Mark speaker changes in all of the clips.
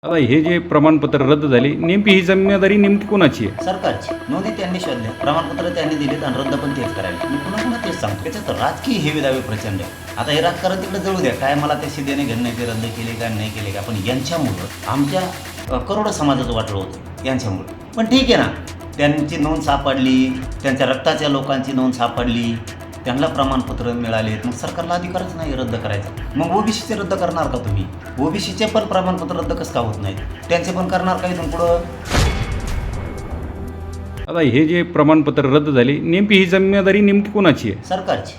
Speaker 1: आता हे जे प्रमाणपत्र रद्द झाले नेमकी ही जिम्मेदारी नेमकी कोणाची आहे?
Speaker 2: सरकारची नोंदी त्यांनी शोधल्या, प्रमाणपत्र त्यांनी दिलेत आणि रद्द पण तेच करायला. मी पुन्हा पुन्हा तेच सांगतो, त्याच्यात राजकीय हेवे दावे प्रचंड आहे. आता हे राजकारण तिकडे जळू द्या, काय मला त्याशी देणे घेणं नाही, ते रद्द केले का नाही केले का, पण यांच्यामुळं आमच्या करोडो समाजाचं वाटलं होतं यांच्यामुळं. पण ठीक आहे ना, त्यांची नोंद सापडली, त्यांच्या रक्ताच्या लोकांची नोंद सापडली, त्यांना प्रमाणपत्र मिळालेत, मग सरकारला अधिकारच नाही रद्द करायचा. मग ओबीसीचे रद्द करणार का तुम्ही? ओबीसीचे पण प्रमाणपत्र रद्द कसं का होत नाहीत? त्यांचे पण करणार का इथून पुढं?
Speaker 1: आता हे जे प्रमाणपत्र रद्द झाले नेमकी ही जिम्मेदारी नेमकी कोणाची आहे?
Speaker 2: सरकारची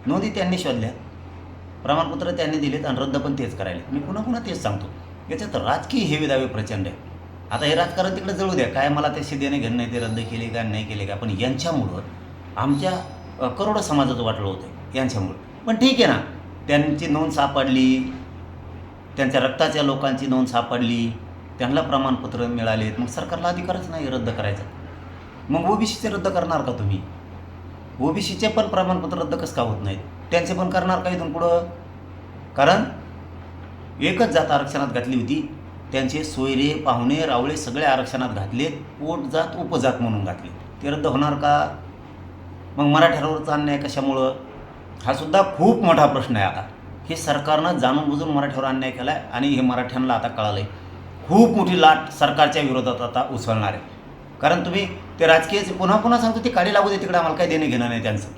Speaker 2: नोंदी त्यांनी शोधल्या, प्रमाणपत्र त्यांनी दिलेत आणि रद्द पण तेच करायला. मी पुन्हा पुन्हा तेच सांगतो, याच्यात राजकीय हेवे दावे प्रचंड आहे. आता हे राजकारण तिकडे जळू द्या, काय मला त्याशी देणे घेणं नाही, ते रद्द केले का नाही केले का, पण यांच्यामुळं आमच्या करोडो समाजाचं वाटलं होतं यांच्यामुळं. पण ठीक आहे ना, त्यांची नोंद सापडली, त्यांच्या रक्ताच्या लोकांची नोंद सापडली, त्यांना प्रमाणपत्र मिळालेत, मग सरकारला अधिकारच नाही रद्द करायचा. मग ओबीसीचे रद्द करणार का तुम्ही? ओबीसीचे पण प्रमाणपत्र रद्द कसं का होत नाहीत? त्यांचे पण करणार का इथून पुढं? कारण एकच जात आरक्षणात घातली होती, त्यांचे सोयरे पाहुणे रावळे सगळे आरक्षणात घातलेत, पोट जात उपजात म्हणून घातले, ते रद्द होणार का? मग मराठ्यांवरचा अन्याय कशामुळं? हा सुद्धा खूप मोठा प्रश्न आहे. आता हे सरकारनं जाणून बुजून मराठ्यावर अन्याय केला आहे आणि हे मराठ्यांना आता कळालं आहे. खूप मोठी लाट सरकारच्या विरोधात आता उसळणार आहे. कारण तुम्ही ते राजकीय पुन्हा पुन्हा सांगतो, ते काढी लागू दे तिकडे, आम्हाला काही देणं घेणं नाही त्यांचं.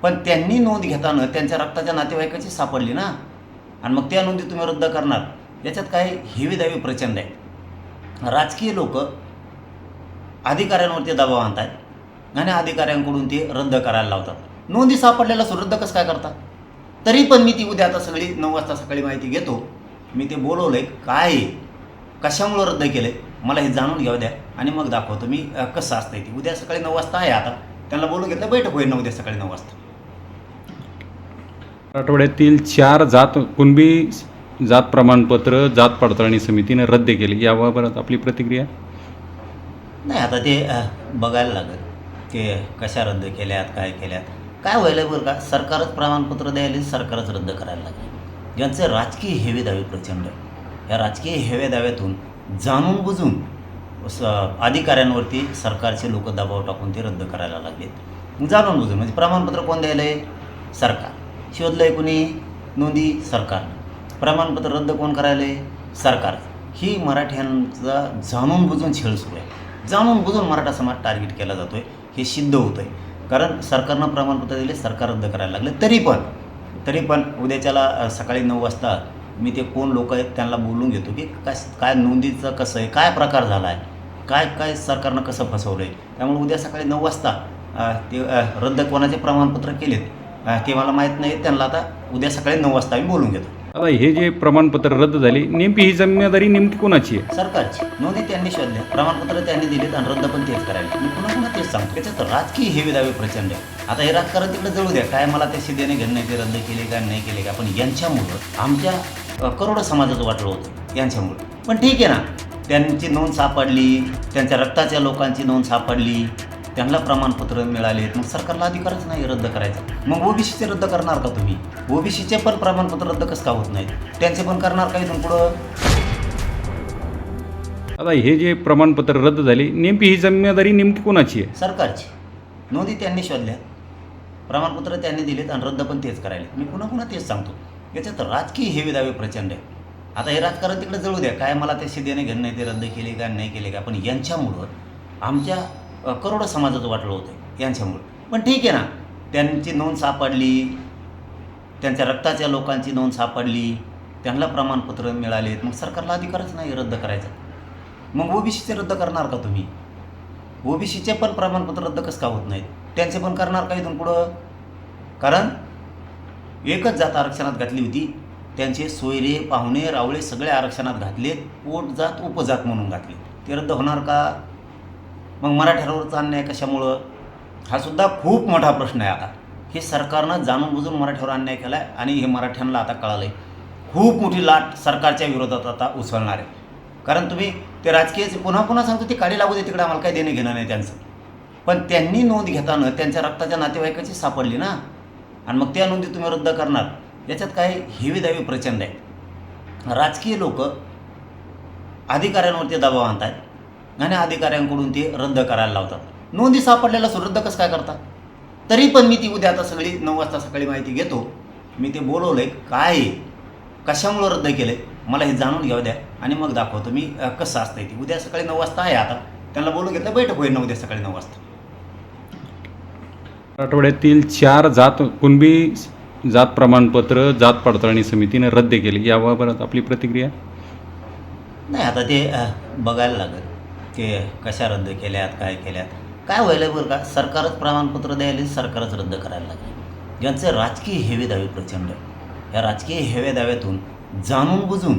Speaker 2: पण त्यांनी नोंद घेताना त्यांच्या रक्ताच्या नातेवाईकाची सापडली ना, आणि मग त्या नोंदी तुम्ही रद्द करणार, याच्यात काय हेवे दावे प्रचंड आहे. राजकीय लोक अधिकाऱ्यांवरती दबाव आणतात आणि अधिकाऱ्यांकडून ते रद्द करायला लावतात. नोंदी सापडलेला रद्द कसं काय करता? तरी पण मी ती उद्या आता सगळी 9 वाजता सकाळी माहिती घेतो. मी ते बोलवलं आहे, काय आहे, कशामुळं रद्द केलं आहे, मला हे जाणून घ्यावं द्या आणि मग दाखवतो मी कसं असतं ते. उद्या सकाळी 9 वाजता आहे, आता त्यांना बोलून घेतलं, बैठक होईल उद्या सकाळी 9 वाजता.
Speaker 1: आठवड्यातील 4 जात कुणबी जात प्रमाणपत्र जात पडताळणी समितीने रद्द केले, याबाबत आपली प्रतिक्रिया?
Speaker 2: नाही, आता ते बघायला लागेल की कशा रद्द केल्यात, काय केल्यात, काय व्हायला बरं का. सरकारच प्रमाणपत्र द्यायला, सरकारच रद्द करायला लागले. यांचे राजकीय हेवे दावे प्रचंड आहे. या राजकीय हेवे दाव्यातून जाणून बुजून अधिकाऱ्यांवरती सरकारचे लोक दबाव टाकून ते रद्द करायला लागलेत. जाणून बुजून म्हणजे प्रमाणपत्र कोण द्यायला आहे? सरकार. शोधलं आहे कुणी? नोंदी सरकारनं. प्रमाणपत्र रद्द कोण करायला आहे? सरकार. ही मराठ्यांचा जाणून बुजून छळ सुरू आहे. जाणून बुजून मराठा समाज टार्गेट केला जातो आहे, हे सिद्ध होतं आहे. कारण सरकारनं प्रमाणपत्र दिले, सरकार रद्द करायला लागले. तरी पण उद्याच्याला सकाळी 9 वाजता मी ते कोण लोक आहेत त्यांना बोलून घेतो की काय नोंदीचं कसं आहे, काय प्रकार झाला आहे, काय सरकारनं कसं फसवलं आहे. त्यामुळे उद्या सकाळी 9 वाजता ते रद्द कोणाचे प्रमाणपत्र केलेत ते मला माहीत नाही. त्यांना आता उद्या सकाळी 9 वाजता मी बोलून घेतो.
Speaker 1: आता हे जे प्रमाणपत्र रद्द झाले नेमकी ही जिम्मेदारी नेमकी कोणाची आहे?
Speaker 2: सरकारची नोंदी त्यांनी शोधल्या, प्रमाणपत्र त्यांनी दिलेत आणि रद्द पण तेच करायला. मी पुन्हा पुन्हा तेच सांगतो, त्याच्यात राजकीय हेवे दावे प्रचंड आहे. आता हे राजकारण तिकडे जळू द्या, काय मला त्याशी देणे घेणं नाही, ते रद्द केले का नाही केले का, पण यांच्यामुळं आमच्या करोडो समाजाचं वाटलं होतं यांच्यामुळं. पण ठीक आहे ना, त्यांची नोंद सापडली, त्यांच्या रक्ताच्या लोकांची नोंद सापडली, त्यांना प्रमाणपत्र मिळालेत, मग सरकारला अधिकारच नाही रद्द करायचा. मग ओबीसीचे रद्द करणार का तुम्ही? ओबीसीचे पण प्रमाणपत्र रद्द कसं का होत नाहीत? त्यांचे पण करणार का इथून पुढं?
Speaker 1: आता हे जे प्रमाणपत्र रद्द झाले नेमकी ही जिम्मेदारी नेमकी कोणाची आहे?
Speaker 2: सरकारची नोंदी त्यांनी शोधल्या, प्रमाणपत्र त्यांनी दिलेत आणि रद्द पण तेच करायला. मी पुन्हा पुन्हा तेच सांगतो, याच्यात राजकीय हेवे दावे प्रचंड आहे. आता हे राजकारण तिकडे जळू द्या, काय मला त्याशी देणे घेणं नाही, ते रद्द केले का नाही केले का, पण यांच्यामुळं आमच्या करोडो समाजाचं वाटलं होतं यांच्यामुळं. पण ठीक आहे ना, त्यांची नोंद सापडली, त्यांच्या रक्ताच्या लोकांची नोंद सापडली, त्यांना प्रमाणपत्र मिळालेत, मग सरकारला अधिकारच नाही रद्द करायचा. मग ओबीसीचे रद्द करणार का तुम्ही? ओबीसीचे पण प्रमाणपत्र रद्द कसं का होत नाहीत? त्यांचे पण करणार का इथून पुढं? कारण एकच जात आरक्षणात घातली होती, त्यांचे सोयरे पाहुणे रावळे सगळे आरक्षणात घातलेत, पोट जात उपजात म्हणून घातले, ते रद्द होणार का? मग मराठ्यांवरचा अन्याय कशामुळं? हा सुद्धा खूप मोठा प्रश्न आहे. आता हे सरकारनं जाणून बुजून मराठ्यावर अन्याय केला आहे आणि हे मराठ्यांना आता कळालं आहे. खूप मोठी लाट सरकारच्या विरोधात आता उसळणार आहे. कारण तुम्ही ते राजकीय पुन्हा पुन्हा सांगतो, ते काढी लागू दे तिकडे, आम्हाला काही देणं घेणं नाही त्यांचं. पण त्यांनी नोंद घेताना त्यांच्या रक्ताच्या नातेवाईकाची सापडली ना, आणि मग त्या नोंदी तुम्ही रद्द करणार, याच्यात काय हेवे दावे प्रचंड आहे. राजकीय लोक अधिकाऱ्यांवरती दबाव आणतायत आणि अधिकाऱ्यांकडून ते रद्द करायला लावतात. नोंदी सापडलेला रद्द कसं काय करतात? तरी पण मी ती उद्या आता सगळी 9 वाजता सकाळी माहिती घेतो. मी ते बोलवलं आहे, काय आहे, कशामुळं रद्द केलं आहे मला हे जाणून घ्यावं द्या आणि मग दाखवतो मी कसं असतं ती. उद्या सकाळी 9 वाजता आहे. आता त्यांना बोलून घेतलं, बैठक होईल ना उद्या सकाळी 9 वाजता.
Speaker 1: आठवड्यातील 4 कुणबी जात प्रमाणपत्र जात पडताळणी समितीने रद्द केली, याबाबत आपली प्रतिक्रिया?
Speaker 2: नाही, आता ते बघायला लागेल ते कशा रद्द केल्यात, काय केल्यात, काय व्हायला बरं का. सरकारच प्रमाणपत्र द्यायला, सरकारच रद्द करायला लागेल. ज्यांचे राजकीय हेवे दावे प्रचंड आहे, या राजकीय हेवे दाव्यातून जाणून बुजून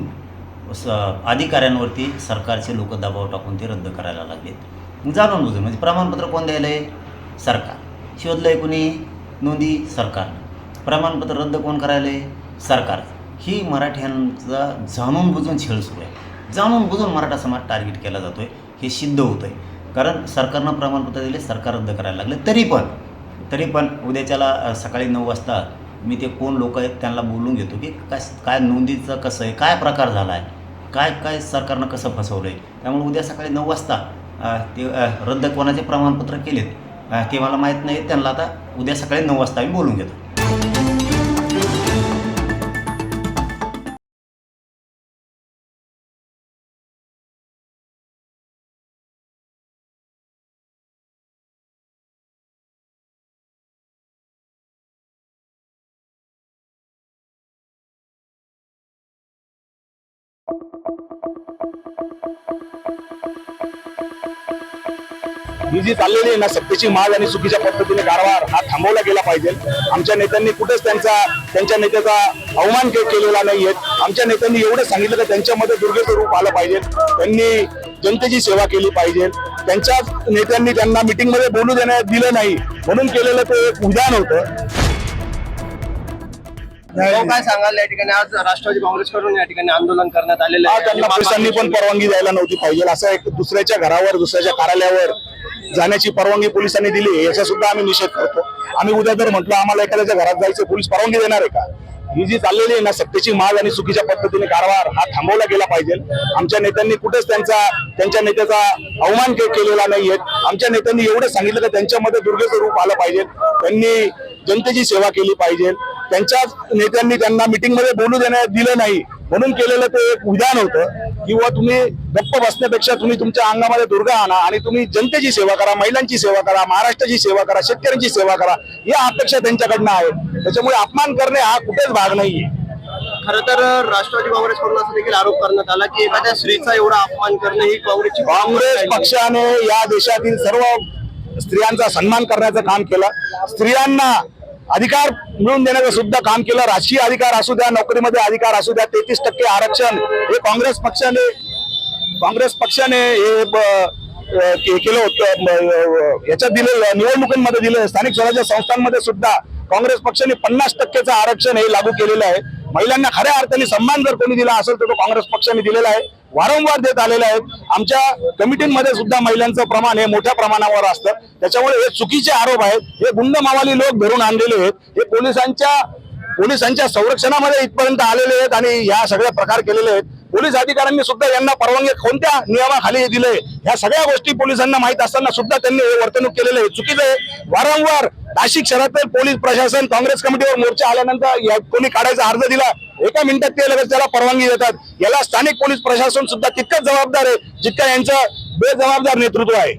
Speaker 2: अधिकाऱ्यांवरती सरकारचे लोक दबाव टाकून ते रद्द करायला लागलेत. जाणून बुजून म्हणजे प्रमाणपत्र कोण द्यायला आहे? सरकार. शोधलं आहे कुणी? नोंदी सरकारनं. प्रमाणपत्र रद्द कोण करायला आहे? सरकार. ही मराठ्यांचा जाणून बुजून छळ सुरू आहे. जाणून बुजून मराठा समाज टार्गेट केला जातो आहे, हे सिद्ध होतं आहे. कारण सरकारनं प्रमाणपत्र दिले, सरकार रद्द करायला लागले. तरी पण उद्याच्याला सकाळी 9 वाजता मी ते कोण लोक आहेत त्यांना बोलून घेतो की काय नोंदीचं कसं आहे, काय प्रकार झाला आहे, काय सरकारनं कसं फसवलं आहे. त्यामुळे उद्या सकाळी 9 वाजता ते रद्द कोणाचे प्रमाणपत्र केलेत ते मला माहीत नाही. त्यांना आता उद्या सकाळी 9 वाजता मी बोलून घेतो.
Speaker 3: ही जी चाललेली आहे ना सत्तेची माज आणि चुकीच्या पद्धतीने कारभार हा थांबवला गेला पाहिजे. आमच्या नेत्यांनी कुठेच त्यांच्या नेत्याचा अवमान केलेला नाहीये. आमच्या नेत्यांनी एवढं सांगितलं की त्यांच्यामध्ये दुर्गेचं रूप आलं पाहिजे, त्यांनी जनतेची सेवा केली पाहिजे. त्यांच्याच नेत्यांनी त्यांना मिटिंगमध्ये बोलू दिलं नाही म्हणून केलेलं ते एक उदाहरण होतं.
Speaker 4: काय सांगाल या ठिकाणी आज राष्ट्रवादी काँग्रेसकडून या ठिकाणी आंदोलन करण्यात आलेलं आहे?
Speaker 3: त्यांना पोलिसांनी पण परवानगी द्यायला नव्हती पाहिजे. असं एक दुसऱ्याच्या घरावर, दुसऱ्याच्या कार्यालयावर जाण्याची परवानगी पोलिसांनी दिली, याचा सुद्धा आम्ही निषेध करतो. आम्ही उद्या जर म्हटलं आम्हाला एखाद्याच्या घरात जायचं, पोलीस परवानगी देणार आहे का? ही जी चाललेली आहे ना सत्तेची माज आणि चुकीच्या पद्धतीने कारभार हा थांबवला गेला पाहिजे. आमच्या नेत्यांनी कुठेच त्यांच्या नेत्याचा अवमान केलेला नाहीये. आमच्या नेत्यांनी एवढं सांगितलं की त्यांच्यामध्ये दुर्गेचं रूप आलं पाहिजे, त्यांनी जनतेची सेवा केली पाहिजे. त्यांच्याच नेत्यांनी त्यांना मिटिंगमध्ये बोलू दिलं नाही म्हणून केलेलं ते एक उदाहरण होतं. किंवा तुम्ही गप्प बसण्यापेक्षा तुम्ही तुमच्या अंगामध्ये दुर्गा आणा आणि तुम्ही जनतेची सेवा करा, महिलांची सेवा करा, महाराष्ट्राची सेवा करा, शेतकऱ्यांची सेवा करा, या अपेक्षा त्यांच्याकडनं आहे. त्याच्यामुळे अपमान करणे हा कुठेच भाग नाहीये.
Speaker 4: खरं तर राष्ट्रवादी काँग्रेसकडून असा देखील आरोप करण्यात आला की एखाद्या स्त्रीचा एवढा अपमान करणे ही
Speaker 3: काँग्रेस पक्षाने या देशातील सर्व स्त्रियांचा सन्मान करण्याचं काम केलं. स्त्रियांना अधिकार मिळवून देण्याचं सुद्धा काम केलं. राजकीय अधिकार असू द्या, नोकरीमध्ये अधिकार असू द्या, 33% आरक्षण हे काँग्रेस पक्षाने हे केलं होतं. याच्यात दिलेलं, निवडणुकांमध्ये दिलं. स्थानिक स्वराज्य संस्थांमध्ये सुद्धा काँग्रेस पक्षाने 50% आरक्षण हे लागू केलेलं आहे. महिलांना खऱ्या अर्थाने सन्मान जर कोणी दिला असेल तर तो काँग्रेस पक्षाने दिलेला आहे, वारंवार देत आलेले आहेत. आमच्या कमिटीमध्ये सुद्धा महिलांचं प्रमाण हे मोठ्या प्रमाणावर असतं. त्याच्यामुळे हे चुकीचे आरोप आहेत, हे गुंड मावाली लोक धरून आणलेले आहेत, हे पोलिसांच्या संरक्षणामध्ये इथपर्यंत आलेले आहेत आणि या सगळे प्रकार केलेले आहेत. पोलीस अधिकाऱ्यांनी सुद्धा यांना परवानगी कोणत्या नियमाखाली दिले, ह्या सगळ्या गोष्टी पोलिसांना माहित असताना सुद्धा त्यांनी हे वर्तणूक केलेलं आहे, चुकीचं आहे. वारंवार नाशिक शहरातील पोलीस प्रशासन काँग्रेस कमिटीवर मोर्चा आल्यानंतर कोणी काढायचा अर्ज दिला, एका मिनिटात ते लगेच त्याला परवानगी देतात. याला स्थानिक पोलीस प्रशासन सुद्धा तितकंच जबाबदार आहे जितकं यांचं बेजबाबदार नेतृत्व आहे.